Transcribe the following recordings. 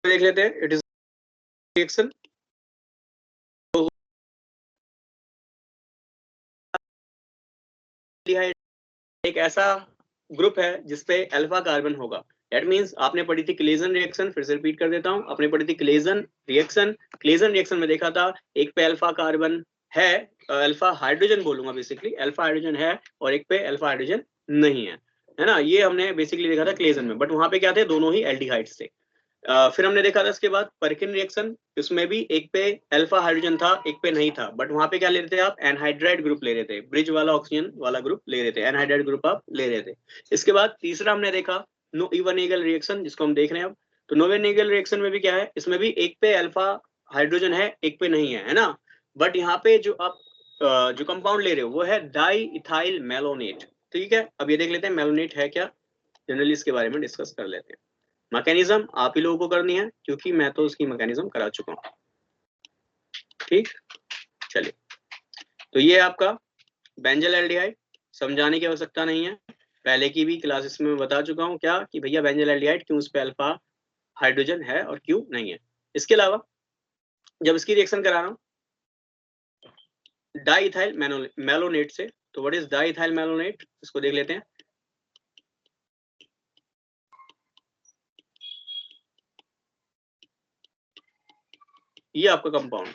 देख लेते हैं। इट इज रिएक्शन एक ऐसा ग्रुप है जिसपे अल्फा कार्बन होगा। दैट मींस आपने पढ़ी थी क्लेजन रिएक्शन, फिर से रिपीट कर देता हूं, आपने पढ़ी थी क्लेजन रिएक्शन। क्लेजन रिएक्शन में देखा था एक पे अल्फा कार्बन है, अल्फा हाइड्रोजन बोलूंगा बेसिकली, अल्फा हाइड्रोजन है, और एक पे अल्फा हाइड्रोजन नहीं है ना। ये हमने बेसिकली देखा था क्लेजन में, बट वहां पे क्या थे, दोनों ही एल्डिहाइड्स थे। फिर हमने देखा था इसके बाद परकिन रिएक्शन, इसमें भी एक पे अल्फा हाइड्रोजन था, एक पे नहीं था, बट वहां पे क्या ले रहे थे आप, एनहाइड्राइड ग्रुप ले रहे थे, ब्रिज वाला ऑक्सीजन वाला ग्रुप ले रहे थे, एनहाइड्राइड ग्रुप आप ले रहे थे। इसके बाद तीसरा हमने देखा नोवेनेगल रिएक्शन, जिसको हम देख रहे हैं अब। तो नोवेनेगल रिएक्शन में भी क्या है, इसमें भी एक पे अल्फा हाइड्रोजन है, एक पे नहीं है ना। बट यहाँ पे जो आप जो कंपाउंड ले रहे हो वो है डाई इथाइल मेलोनेट। ठीक है, अब ये देख लेते हैं मेलोनेट है क्या, जनरली इसके बारे में डिस्कस कर लेते हैं। मैकेनिज्म आप ही लोगों को करनी है, क्योंकि मैं तो उसकी मैकेनिज्म करा चुका हूं। ठीक, चलिए। तो ये आपका बेंजल एल्डिहाइड, समझाने की आवश्यकता नहीं है, पहले की भी क्लासेस में बता चुका हूं क्या कि भैया बेंजल एल्डिहाइड क्यों उस पे अल्फा हाइड्रोजन है और क्यों नहीं है। इसके अलावा जब इसकी रिएक्शन करा रहा हूं डाइइथाइल मेलोनेट से, तो व्हाट इज डाइइथाइल मेलोनेट, इसको देख लेते हैं। ये आपका कंपाउंड।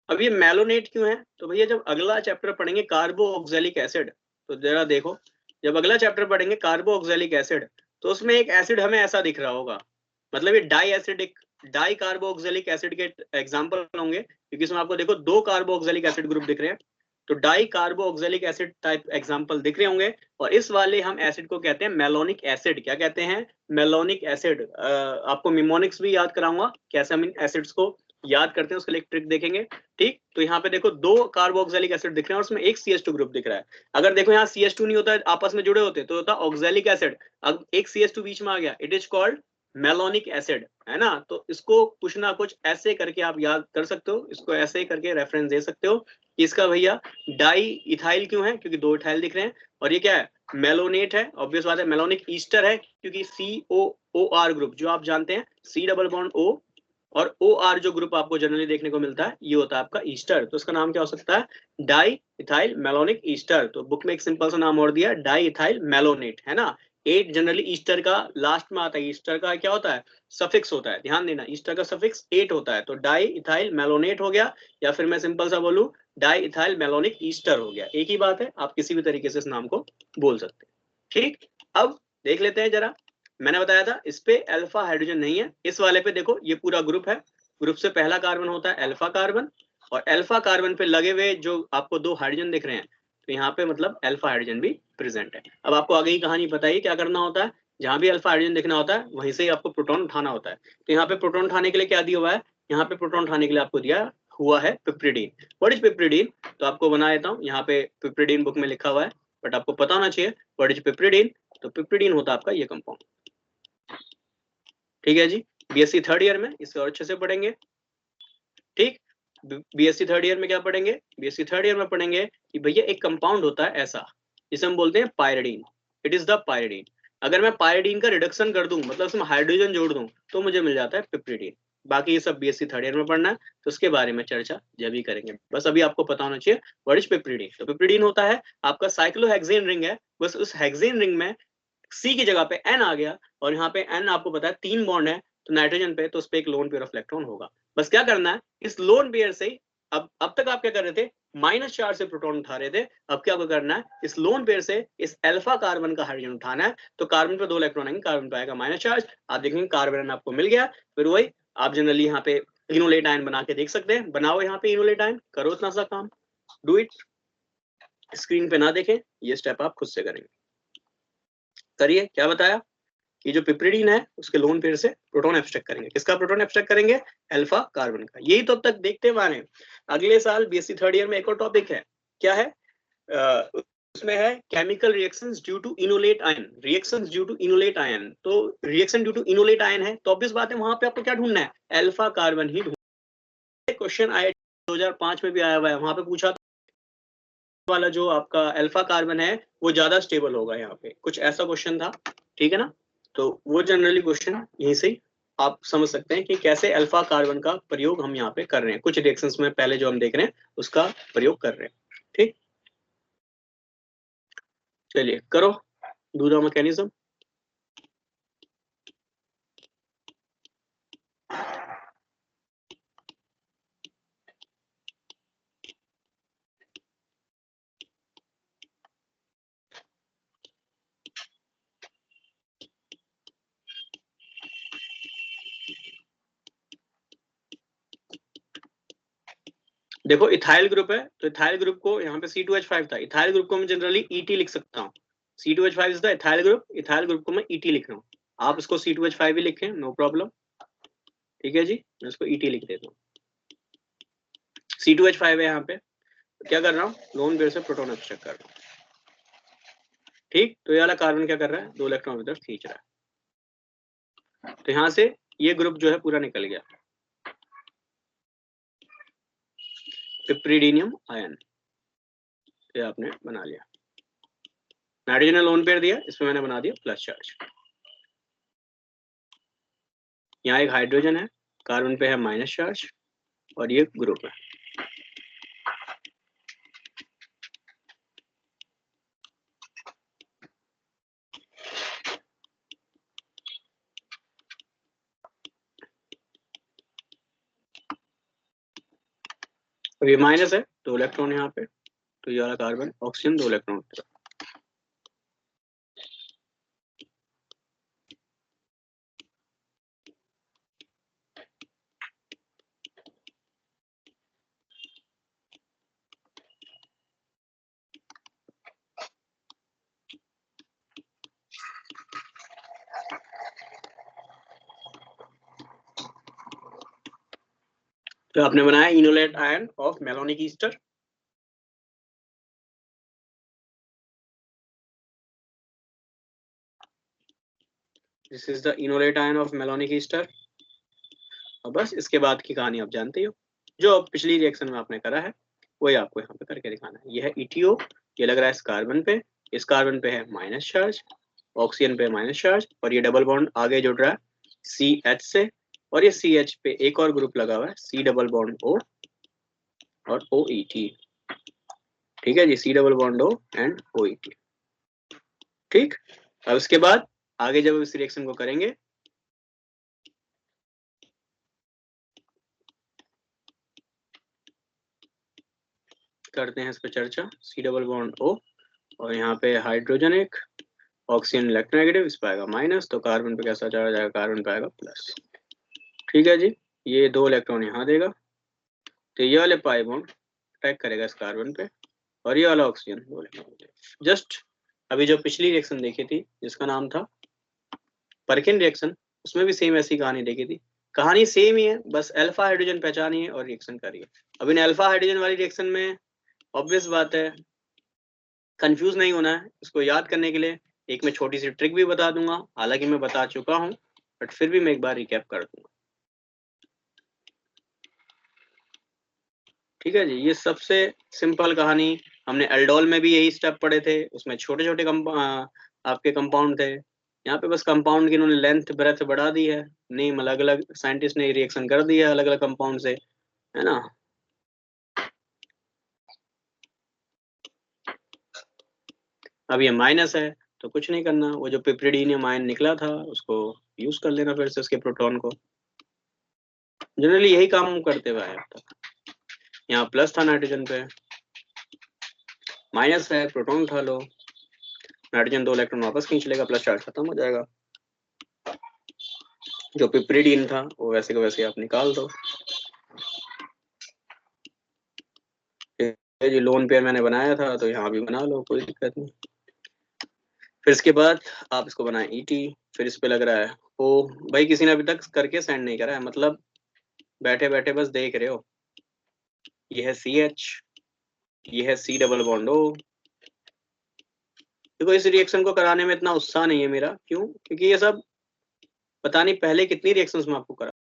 अब ये मेलोनेट क्यों है, तो भैया जब अगला चैप्टर पढ़ेंगे कार्बोक्सिलिक एसिड, तो जरा देखो, जब अगला चैप्टर पढ़ेंगे कार्बोक्सिलिक एसिड, तो उसमें एक एसिड हमें ऐसा दिख रहा होगा, मतलब ये diacidic dicarboxylic acid के एग्जांपल होंगे, क्योंकि इसमें आपको देखो दो कार्बोक्सिलिक एसिड ग्रुप दिख रहे हैं, तो di carboxylic acid type example दिख रहे होंगे। और इस वाले हम एसिड को कहते हैं मेलोनिक एसिड। क्या कहते हैं, मेलोनिक एसिड। आपको मिमोनिक्स भी याद कराऊंगा, कैसे हम इन एसिड्स को याद करते हैं, उसके लिए एक ट्रिक देखेंगे। ठीक, तो यहाँ पे देखो दो कार्बोक्सिलिक एसिड दिख रहे हैं और उसमें एक CH2 ग्रुप दिख रहा है। अगर देखो यहाँ CH2 नहीं होता, आपस में जुड़े होते तो होता ऑक्सैलिक एसिड। अब एक CH2 बीच में आ गया, it is called malonic acid, है ना। तो इसको कुछ ना कुछ ऐसे करके आप याद कर सकते हो, इसको ऐसे करके रेफरेंस दे सकते हो कि इसका भैया डाई इथाइल क्यों है, क्योंकि दो इथाइल दिख रहे हैं, और ये क्या है, मेलोनेट है, ऑब्वियस बात है। मेलोनिक ईस्टर है, क्योंकि COOR ग्रुप जो आप जानते हैं, C डबल बॉन्ड O और OR जो ग्रुप आपको जनरली देखने को मिलता है, ये होता है आपका ईस्टर। तो उसका नाम क्या हो सकता है, डाई इथाइल मेलोनिक ईस्टर। तो बुक में एक सिंपल सा नाम और दिया, डाई इथाइल मेलोनेट, है ना। एट जनरली ईस्टर का लास्ट में आता है, ईस्टर का क्या होता है, सफिक्स होता है, ध्यान देना, ईस्टर का सफिक्स 8 होता है। तो डाई इथाइल मेलोनेट हो गया, या फिर मैं सिंपल सा बोलूं डाई इथाइल मेलोनिक ईस्टर हो गया, एक ही बात है, आप किसी भी तरीके से इस नाम को बोल सकते हैं। ठीक, अब देख लेते हैं जरा, मैंने बताया था इस पे अल्फा हाइड्रोजन नहीं है, इस वाले पे देखो ये पूरा ग्रुप है, ग्रुप से पहला कार्बन होता है अल्फा कार्बन, और अल्फा कार्बन पे लगे हुए जो आपको दो हाइड्रोजन दिख रहे हैं, तो यहाँ पे मतलब अल्फा हाइड्रोजन भी प्रेजेंट है। अब आपको आगे की कहानी पता ही क्या करना होता है, जहां भी अल्फा हाइड्रोजन दिखना होता है वहीं से ही आपको प्रोटॉन उठाना होता है। तो यहाँ पे प्रोटॉन उठाने के लिए क्या दिया हुआ है, यहाँ पे प्रोटॉन उठाने के लिए आपको दिया हुआ है पिप्रिडीन। व्हाट इज पिप्रिडीन, तो आपको बना देता हूँ, यहाँ पे पिप्रिडीन बुक में लिखा हुआ है, बट आपको पता होना चाहिए व्हाट इज पिप्रिडीन। तो पिप्रिडीन होता है आपका ये कंपाउंड। ठीक है जी, BSc थर्ड ईयर में इसको और अच्छे से पढ़ेंगे। ठीक, BSc थर्ड ईयर में क्या पढ़ेंगे, BSc थर्ड ईयर में पढ़ेंगे कि भैया एक कंपाउंड होता है ऐसा, जिसे हम बोलते हैं pyridine. It is the pyridine. अगर मैं पायरिडीन का रिडक्शन कर दूं, मतलब उसमें हाइड्रोजन जोड़ दूं, तो मुझे मिल जाता है पिप्रिडीन। बाकी ये सब BSc थर्ड ईयर में पढ़ना है, तो उसके बारे में चर्चा जब ही करेंगे। बस अभी आपको पता होना चाहिए व्हाट इज पिप्रिडीन। तो पिप्रिडीन होता है आपका साइक्लोहेक्सेन रिंग है, बस उस हेक्सेन रिंग में C की जगह पे N आ गया, और यहाँ पे N आपको पता है 3 बॉन्ड है, तो नाइट्रोजन पे, तो उस पे एक लोन पेयर ऑफ इलेक्ट्रॉन होगा। बस क्या करना है, इस लोन पेयर से अब तक आप क्या कर रहे थे, -4 से प्रोटॉन उठा रहे थे, अब क्या आपको करना है, इस लोन पेयर से इस अल्फा कार्बन का हाइड्रोजन उठाना है। तो कार्बन पे 2 इलेक्ट्रॉन आएंगे, कार्बन पे आएगा -चार्ज, आप देखेंगे कार्बन आपको मिल गया। फिर वही आप जनरली यहाँ पे इनोलेट आयन बना के देख सकते हैं, बनाओ यहाँ पे इनोलेट आयन, करो इतना सा काम, डू इट, स्क्रीन पे ना देखें, ये स्टेप आप खुद से करेंगे। करिए, क्या बताया कि जो पिप्रिडीन है उसके लोन पेयर से प्रोटॉन एब्स्ट्रैक्ट करेंगे। किसका प्रोटॉन एब्स्ट्रैक्ट करेंगे, अल्फा कार्बन का। यही तो अब तक देखते माने। अगले साल BSc थर्ड ईयर में एक और टॉपिक है, क्या है, उसमें है chemical reactions due to enolate ion, reactions due to enolate ion. तो reaction due to enolate ion है, तो ऑब्वियस बात है वहां पे आपको क्या ढूंढना है, अल्फा कार्बन ही ढूंढना। क्वेश्चन आया 2005 में भी आया हुआ है, वहां पे पूछा था वाला जो आपका अल्फा कार्बन है वो ज्यादा स्टेबल होगा, यहाँ पे कुछ ऐसा क्वेश्चन था, ठीक है ना। तो वो जनरली क्वेश्चन यहीं से आप समझ सकते हैं कि कैसे अल्फा कार्बन का प्रयोग हम यहाँ पे कर रहे हैं, कुछ रिएक्शंस में पहले जो हम देख रहे हैं उसका प्रयोग कर रहे हैं। ठीक, चलिए करो दूसरा मैकेनिज्म। देखो इथाइल ग्रुप है, तो इथाइल ग्रुप को यहाँ पे C2H5 था, इथाइल ग्रुप को मैं जनरली ET लिख सकता हूँ। C2H5 is the ethyl group, ethyl group को मैं ET लिख रहा हूँ। आप इसको C2H5 भी लिखें, नो प्रॉब्लम। ठीक है जी, मैं इसको ET लिख देता हूँ। C2H5 है यहाँ पे, तो क्या कर रहा हूँ, लोन पेयर से प्रोटॉन एक्सट्रैक्ट कर रहा हूँ। ठीक, तो ये वाला कार्बन क्या कर रहा है, 2 इलेक्ट्रॉन इधर खींच रहा है, तो यहाँ से ये ग्रुप जो है पूरा निकल गया, पिप्रिडीनियम आयन, ये आपने बना लिया। नाइट्रोजन ने लोन पेयर दिया, इसमें मैंने बना दिया प्लस चार्ज। यहाँ एक हाइड्रोजन है, कार्बन पे है माइनस चार्ज, और ये ग्रुप है। और ये माइनस है, 2 इलेक्ट्रॉन यहाँ पे, तो ये वाला कार्बन ऑक्सीजन 2 इलेक्ट्रॉन। तो आपने बनाया enolate ion of malonic Easter. This is the enolate ion of malonic Easter. और बस इसके बाद की कहानी आप जानते हो, जो पिछली रिएक्शन में आपने करा है वही आपको यहाँ पे करके दिखाना है। यह है ETO, ये लग रहा है इस कार्बन पे, इस कार्बन पे है माइनस चार्ज, ऑक्सीजन पे माइनस चार्ज, और ये डबल बॉन्ड आगे जुड़ रहा है CH से, और ये CH पे एक और ग्रुप लगा हुआ है C डबल बॉन्ड O और OET। ठीक है जी, C double bond O and OET। ठीक, अब इसके बाद आगे जब इस रिएक्शन को करेंगे, करते हैं इस पर चर्चा। C डबल बॉन्ड O, और यहाँ पे हाइड्रोजन एक, ऑक्सीजन इलेक्ट्रोनेगेटिव, इस पे आएगा माइनस, तो कार्बन पे कैसा चार्ज आएगा, कार्बन पे आएगा प्लस। ठीक है जी, ये 2 इलेक्ट्रॉन यहाँ देगा, तो ये वाले पाई बॉन्ड अटैक करेगा इस कार्बन पे, और ये वाला ऑक्सीजन 2 इलेक्ट्रॉन। जस्ट अभी जो पिछली रिएक्शन देखी थी जिसका नाम था परकिन रिएक्शन, उसमें भी सेम ऐसी कहानी देखी थी। कहानी सेम ही है, बस अल्फा हाइड्रोजन पहचानी है और रिएक्शन करिए। अब इन अल्फा हाइड्रोजन वाली रिएक्शन में ऑब्वियस बात है, कंफ्यूज नहीं होना है। इसको याद करने के लिए एक मैं छोटी सी ट्रिक भी बता दूंगा, हालांकि मैं बता चुका हूँ, बट फिर भी मैं एक बार रिकैप कर दूंगा। ठीक है जी, ये सबसे सिंपल कहानी, हमने एल्डोल में भी यही स्टेप पढ़े थे, उसमें छोटे छोटे आपके कंपाउंड थे। यहाँ पे बस कंपाउंड की इन्होंने लेंथ ब्रेथ बढ़ा दी है, नेम अलग अलग साइंटिस्ट ने रिएक्शन कर दी है अलग अलग कंपाउंड से, है ना। अब ये माइनस है, तो कुछ नहीं करना, वो जो पिप्रिडीनियम आयन निकला था उसको यूज कर लेना फिर से उसके प्रोटॉन को। जनरली यही काम करते हुए आए अब तक। यहाँ प्लस था नाइट्रोजन पे, माइनस है, प्रोटॉन उठा लो, नाइट्रोजन 2 इलेक्ट्रॉन वापस खींच लेगा, प्लस चार्ज खत्म हो जाएगा। जो पिप्रिडीन था वो वैसे को वैसे आप निकाल दो। ये जो लोन पेयर मैंने बनाया था तो यहाँ भी बना लो, कोई दिक्कत नहीं। फिर इसके बाद आप इसको बनाए ET, फिर इस पे लग रहा है ओ। भाई किसी ने अभी तक करके सेंड नहीं करा है, मतलब बैठे बैठे बस देख रहे हो। ये है CH, ये है C डबल बॉन्ड O। देखो इस रिएक्शन को कराने में इतना उत्साह नहीं है मेरा, क्यों, क्योंकि ये सब पता नहीं पहले कितनी रिएक्शंस में आपको करा।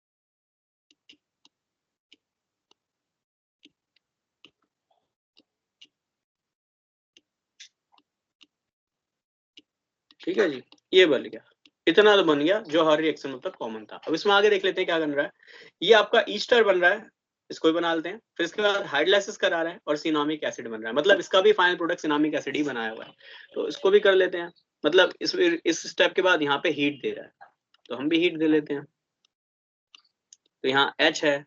ठीक है जी, ये बन गया। इतना तो बन गया जो हर रिएक्शन में तक कॉमन था। अब इसमें आगे देख लेते हैं क्या बन रहा है। ये आपका ईस्टर बन रहा है, इसको भी बना लेते हैं। फिर इसके बाद हाइड्रोलाइसिस करा रहा है और सिनामिक एसिड बन रहा है, मतलब इसका भी फाइनल प्रोडक्ट सिनामिक एसिड ही बनाया हुआ है। तो इसको भी कर लेते हैं, मतलब इस स्टेप के बाद यहाँ पे हीट दे रहा है, तो हम भी हीट दे लेते हैं। तो यहाँ H है,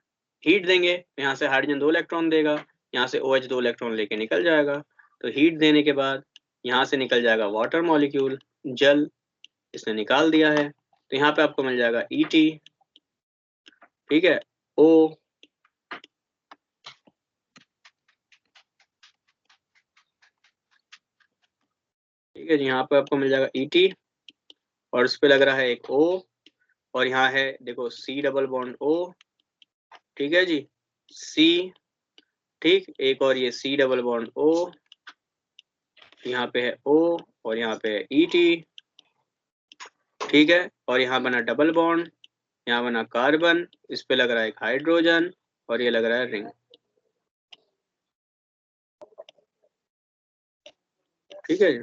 हीट देंगे तो यहाँ से हाइड्रोजन 2 इलेक्ट्रॉन देगा, यहाँ से OH 2 इलेक्ट्रॉन लेके निकल जाएगा। तो हीट देने के बाद यहाँ से निकल जाएगा वाटर मॉलिक्यूल, जल, इसने निकाल दिया है। तो यहाँ पे आपको मिल जाएगा ET, ठीक है, O, ठीक है जी, यहाँ पे आपको मिल जाएगा ET और इस पे लग रहा है एक O, और यहाँ है देखो C डबल बॉन्ड O, ठीक है जी, C, ठीक, एक और ये C डबल बॉन्ड O, यहाँ पे है O और यहाँ पे है ET, ठीक है, और यहाँ बना डबल बॉन्ड, यहाँ बना कार्बन, इस पे लग रहा है एक हाइड्रोजन और ये लग रहा है रिंग, ठीक है,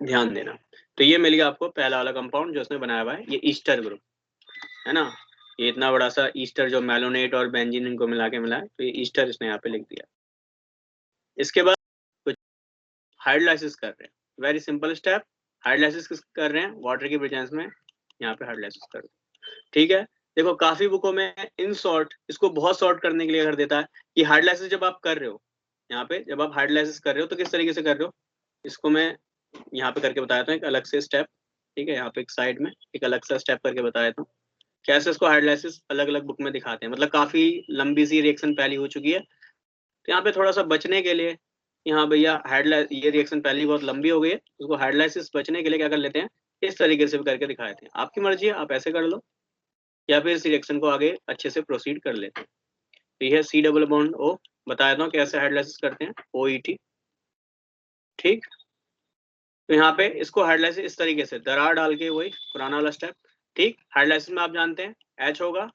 ध्यान देना। तो ये मिल गया आपको पहला वाला कंपाउंड जो उसने बनाया हुआ है, ये ईस्टर ग्रुप है ना। ये इतना बड़ा सा ईस्टर जो मैलोनेट और बेंजीन इनको मिला के मिला है, तो ये ईस्टर इसने यहाँ पे लिख दिया। इसके बाद कुछ हाइड्रोलाइसिस कर रहे हैं, वेरी सिंपल स्टेप। हाइड्रोलाइसिस कर रहे हैं वाटर की प्रेजेंस में, यहाँ पे हाइड्रोलाइसिस कर रहे हैं, ठीक है। देखो काफी बुकों में इन शॉर्ट इसको बहुत शॉर्ट करने के लिए कर देता है कि हाइड्रोलाइसिस जब आप कर रहे हो, यहाँ पे जब आप हाइड्रोलाइसिस कर रहे हो तो किस तरीके से कर रहे हो, इसको मैं यहाँ पे करके बताया था एक अलग से स्टेप, ठीक है, यहाँ पे एक साइड में एक अलग सा स्टेप करके बताया था कैसे इसको हाइड्रोलाइसिस अलग अलग बुक में दिखाते हैं, मतलब काफी लंबी सी रिएक्शन पहली हो चुकी है। तो यहाँ पे थोड़ा सा बचने के लिए, यहाँ भैया ये रिएक्शन पहली बहुत लंबी हो गई है, उसको हाइड्रोलाइसिस बचने के लिए क्या कर लेते हैं, इस तरीके से भी करके दिखाए थे। आपकी मर्जी है, आप ऐसे कर लो या फिर इस रिएक्शन को आगे अच्छे से प्रोसीड कर लेते हैं। तो यह C डबल बॉन्ड O, बताया था कैसे हाइड्रोलाइसिस करते हैं, OET, ठीक। तो यहाँ पे इसको हाइड्रोलाइसिस इस तरीके से दरार डाल के, वही पुराना वाला स्टेप, ठीक। हाइड्रोलाइसिस में आप जानते हैं H होगा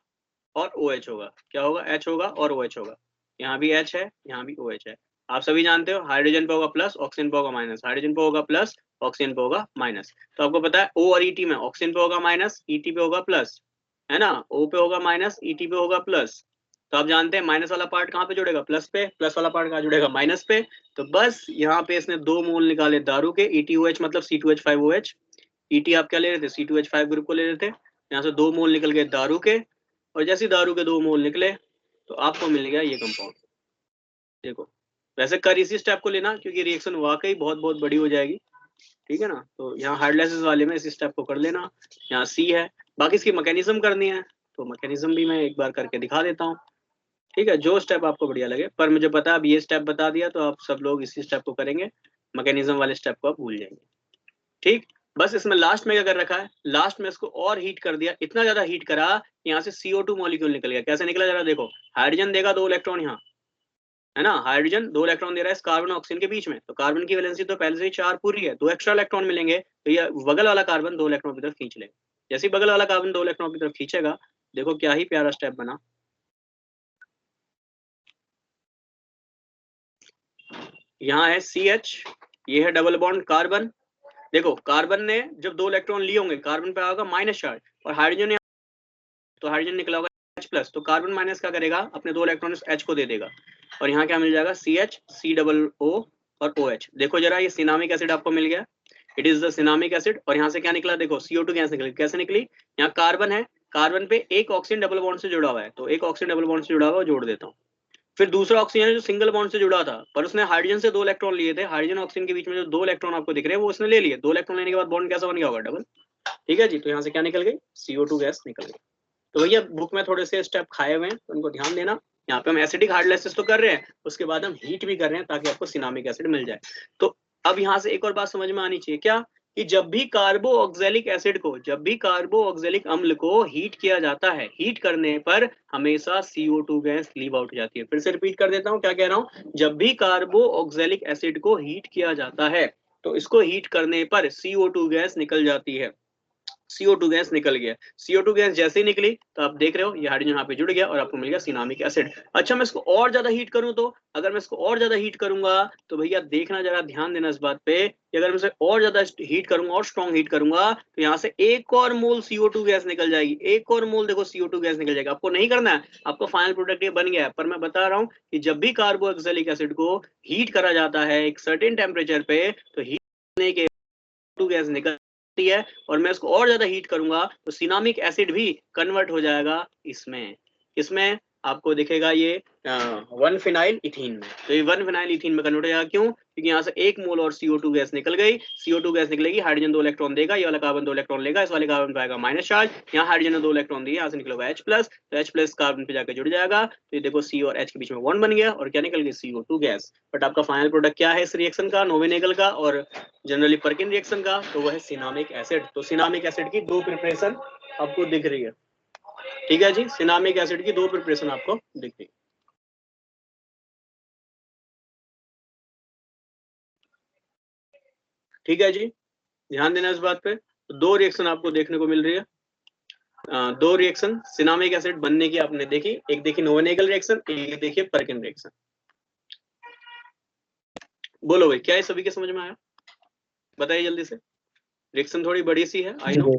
और OH होगा, क्या होगा, H होगा और OH होगा। यहाँ भी H है, यहाँ भी OH है। आप सभी जानते हो हाइड्रोजन पे होगा प्लस, ऑक्सीजन पे होगा माइनस, हाइड्रोजन पे होगा प्लस, ऑक्सीजन पे होगा माइनस। तो आपको पता है O और ET में ऑक्सीजन पे होगा माइनस, ET पे होगा प्लस, है ना, O पे होगा माइनस, ET पे होगा प्लस। तो आप जानते हैं माइनस वाला पार्ट कहाँ पे जुड़ेगा, प्लस पे, प्लस वाला पार्ट कहाँ जुड़ेगा, माइनस पे। तो बस यहाँ पे इसने 2 मोल निकाले दारू के, ETOH मतलब C2H5OH। ET आप क्या ले रहे थे, C2H5 ग्रुप को ले रहे थे, यहाँ से 2 मोल निकल गए दारू के, और जैसे दारू के 2 मोल निकले तो आपको मिल गया ये कंपाउंड। देखो वैसे कर इसी स्टेप को लेना क्योंकि रिएक्शन वाकई बहुत बहुत बड़ी हो जाएगी, ठीक है ना। तो यहाँ हाइड्रोलाइसिस वाले में इस स्टेप को कर लेना। यहाँ C है, बाकी इसकी मैकेनिज्म करनी है, तो मैकेनिज्म भी मैं एक बार करके दिखा देता हूँ, ठीक है, जो स्टेप आपको बढ़िया लगे। पर मुझे पता अब ये स्टेप बता दिया तो आप सब लोग इसी स्टेप को करेंगे, मैकेनिज्म वाले स्टेप को आप भूल जाएंगे, ठीक। बस इसमें लास्ट में क्या कर रखा है, लास्ट में इसको और हीट कर दिया, इतना ज्यादा हीट करा यहाँ से CO2 मॉलिक्यूल निकल गया। कैसे निकला जरा देखो, हाइड्रोजन देगा 2 इलेक्ट्रॉन यहाँ, है ना, हाइड्रोजन 2 इलेक्ट्रॉन दे रहा है इस कार्बन और ऑक्सीजन के बीच में, तो कार्बन की वैलेंसी तो पहले से ही 4 पूरी है, 2 एक्स्ट्रा इलेक्ट्रॉन मिलेंगे, तो ये बगल वाला कार्बन 2 इलेक्ट्रॉन की तरफ खींच लेगा। जैसे ही बगल वाला कार्बन 2 इलेक्ट्रॉन की तरफ खींचेगा, देखो क्या ही प्यारा स्टेप बना। यहाँ है CH, ये है डबल बॉन्ड कार्बन। देखो कार्बन ने जब 2 इलेक्ट्रॉन लिए होंगे, कार्बन पे आएगा माइनस चार्ज, और हाइड्रोजन ने, तो हाइड्रोजन निकला होगा H प्लस, तो कार्बन माइनस क्या करेगा, अपने 2 इलेक्ट्रॉन H को दे देगा, और यहाँ क्या मिल जाएगा CH, C डबल O और OH। देखो जरा ये सिनामिक एसिड आपको मिल गया, it is the cinnamic acid. और यहाँ से क्या निकला, देखो CO2 गैस निकली, कैसे निकली, यहाँ कार्बन है, कार्बन पे एक ऑक्सीजन डबल बॉन्ड से जुड़ा हुआ है, तो एक ऑक्सीजन डबल बॉन्ड से जुड़ा हुआ जोड़ देता हूँ। फिर दूसरा ऑक्सीजन है जो सिंगल बॉन्ड से जुड़ा था, पर उसने हाइड्रोजन से 2 इलेक्ट्रॉन लिए थे, हाइड्रोजन ऑक्सीजन के बीच में जो 2 इलेक्ट्रॉन आपको दिख रहे हैं वो उसने ले लिए, 2 इलेक्ट्रॉन लेने के बाद बॉन्ड कैसा बन गया होगा, डबल, ठीक है जी। तो यहाँ से क्या निकल गई, CO2 गैस निकल गई। तो भैया बुक में थोड़े से स्टेप खाए हुए हैं, तो उनको ध्यान देना। यहाँ पे हम एसिडिक हाइड्रोलाइसिस तो कर रहे हैं, उसके बाद हम हीट भी कर रहे हैं ताकि आपको सिनामिक एसिड मिल जाए। तो अब यहाँ से एक और बात समझ में आनी चाहिए, क्या कि जब भी कार्बोऑक्जेलिक एसिड को, जब भी कार्बोऑक्जेलिक अम्ल को हीट किया जाता है, हीट करने पर हमेशा CO2 गैस लीव आउट हो जाती है। फिर से रिपीट कर देता हूँ, क्या कह रहा हूँ, जब भी कार्बोऑक्जेलिक एसिड को हीट किया जाता है तो इसको हीट करने पर CO2 गैस निकल जाती है। CO2 गैस निकल गया। CO2 गैस जैसे ही निकली तो आप देख रहे हो ये हाइड्रोजन यहाँ पे जुड़ गया और आपको मिल गया सिनामिक एसिड। अच्छा मैं इसको और ज्यादा हीट करूं तो, अगर मैं इसको और ज्यादा हीट करूंगा तो भैया देखना जरा ध्यान देना इस बात पे कि अगर मैं इसे और ज्यादा हीट करूंगा और स्ट्रॉन्ग हीट करूंगा तो यहाँ से एक और मोल CO2 गैस निकल जाएगी, एक और मोल देखो CO2 गैस निकल जाएगा। आपको नहीं करना है, आपको फाइनल प्रोडक्ट ये बन गया है, पर मैं बता रहा हूँ कि जब भी कार्बोक्सिलिक एसिड को हीट करा जाता है एक सर्टेन टेम्परेचर पे तो हीट करने के गैस निकलती है और मैं इसको और ज्यादा हीट करूंगा तो सिनामिक एसिड भी कन्वर्ट हो जाएगा इसमें आपको दिखेगा ये 1 फिनाइल इथीन में। तो ये 1 फिनाइल इथीन में कन्वर्ट हो जाएगा। क्यों? क्योंकि यहाँ से एक मोल और CO2 गैस निकल गई। CO2 गैस निकलेगी, हाइड्रोजन 2 इलेक्ट्रॉन देगा, ये वाला कार्बन 2 इलेक्ट्रॉन लेगा, इस वाले कार्बन पाएगा माइनस चार्ज, यहाँ हाइड्रोजन ने 2 इलेक्ट्रॉन दिए, यहाँ से निकलेगा H प्लस, तो H प्लस कार्बन पे जाकर जुड़ जाएगा। तो ये देखो C और H के बीच में बॉन्ड बन गया और क्या निकल गई CO2 गैस। बट आपका फाइनल प्रोडक्ट क्या है इस रिएक्शन का, नोवेनेगल का और जनरली पर्किन रिएक्शन का, तो वह है सिनामिक एसिड। तो सिनामिक एसिड की 2 प्रिपरेशन आपको दिख रही है। ठीक है जी, सिनामिक एसिड की 2 प्रिपरेशन आपको दिख रही है। ठीक है जी, ध्यान देना इस बात पे। तो 2 रिएक्शन आपको देखने को मिल रही है। 2 रिएक्शन सिनामिक एसिड बनने की आपने देखी, एक देखी नोवेनेगल रिएक्शन, एक देखिए पर्किन रिएक्शन। बोलो भाई क्या ये सभी के समझ में आया? बताइए जल्दी से। रिएक्शन थोड़ी बड़ी सी है आई नो,